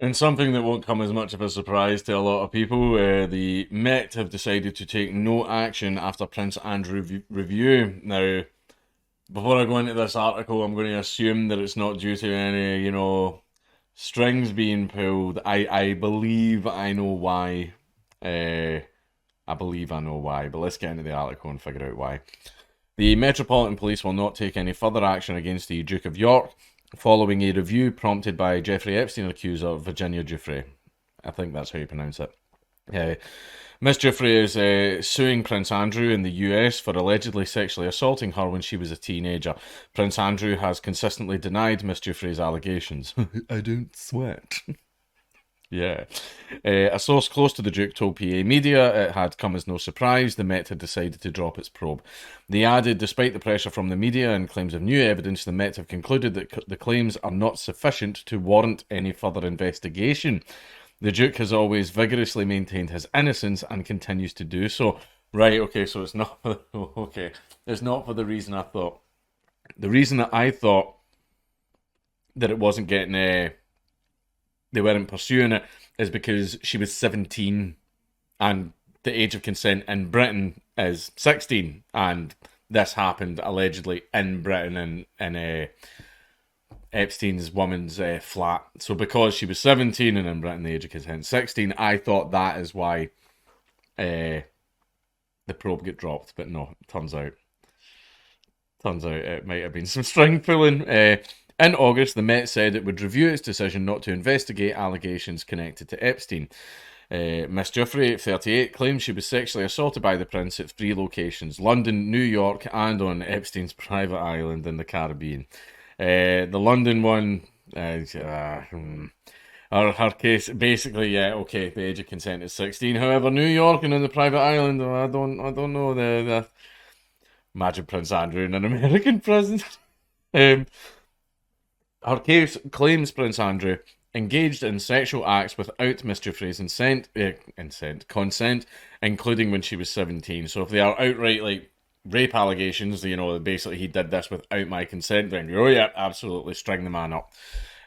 And something that won't come as much of a surprise to a lot of people, the Met have decided to take no action after Prince Andrew review. Now, before I go into this article, I'm going to assume that it's not due to any, strings being pulled. I believe I know why. Uh, I believe I know why, but let's get into the article and figure out why. The Metropolitan Police will not take any further action against the Duke of York following a review prompted by Jeffrey Epstein, accuser Virginia Giuffre. I think that's how you pronounce it. Miss Giuffre is suing Prince Andrew in the US for allegedly sexually assaulting her when she was a teenager. Prince Andrew has consistently denied Miss Giuffre's allegations. I don't sweat. Yeah. A source close to the Duke told PA Media it had come as no surprise the Met had decided to drop its probe. They added, despite the pressure from the media and claims of new evidence, the Met have concluded that the claims are not sufficient to warrant any further investigation. The Duke has always vigorously maintained his innocence and continues to do so. Right, okay, so it's not for okay. It's not for the reason I thought. The reason that I thought that it wasn't getting they weren't pursuing it is because she was 17 and the age of consent in Britain is 16, and this happened allegedly in Britain in Epstein's woman's flat. So because she was 17 and in Britain the age of consent 16, I thought that is why the probe got dropped, but no, turns out it might have been some string pulling. In August, the Met said it would review its decision not to investigate allegations connected to Epstein. Miss Giuffre, 38, claims she was sexually assaulted by the prince at 3 locations: London, New York, and on Epstein's private island in the Caribbean. The London one, her case, basically, yeah, okay, the age of consent is 16. However, New York and on the private island, I don't know the imagine Prince Andrew in an American prison. Her case claims Prince Andrew engaged in sexual acts without Miss Giuffre's consent, including when she was 17. So if they are outright like rape allegations, basically he did this without my consent, then oh yeah, absolutely string the man up.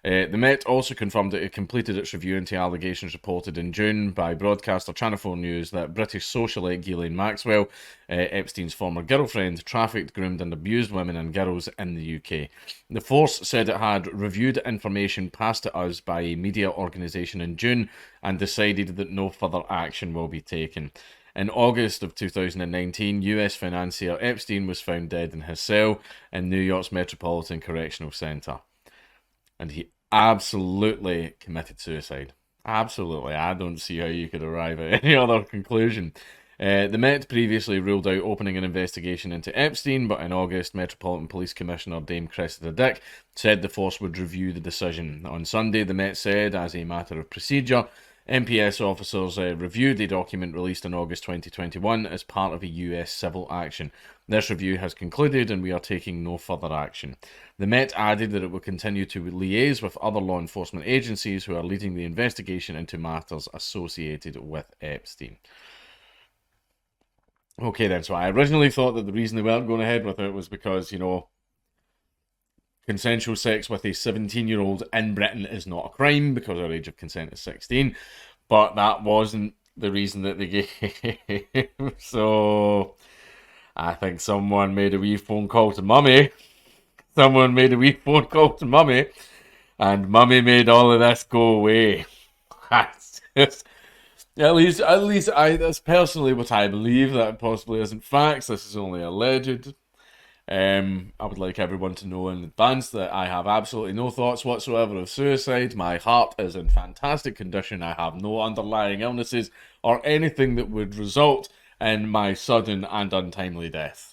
The Met also confirmed that it completed its review into allegations reported in June by broadcaster Channel 4 News that British socialite Ghislaine Maxwell, Epstein's former girlfriend, trafficked, groomed and abused women and girls in the UK. The force said it had reviewed information passed to us by a media organisation in June and decided that no further action will be taken. In August of 2019, US financier Epstein was found dead in his cell in New York's Metropolitan Correctional Center. And he absolutely committed suicide. Absolutely. I don't see how you could arrive at any other conclusion. The Met previously ruled out opening an investigation into Epstein, but in August, Metropolitan Police Commissioner Dame Cressida Dick said the force would review the decision. On Sunday, the Met said, as a matter of procedure, MPS officers reviewed a document released in August 2021 as part of a US civil action. This review has concluded and we are taking no further action. The Met added that it will continue to liaise with other law enforcement agencies who are leading the investigation into matters associated with Epstein. Okay then, so I originally thought that the reason they weren't going ahead with it was because, consensual sex with a 17-year-old in Britain is not a crime because our age of consent is 16, but that wasn't the reason that they gave. So I think someone made a wee phone call to mummy. And mummy made all of this go away. That's just, at least that's personally what I believe. That possibly isn't facts. This is only alleged. I would like everyone to know in advance that I have absolutely no thoughts whatsoever of suicide. My heart is in fantastic condition. I have no underlying illnesses or anything that would result in my sudden and untimely death.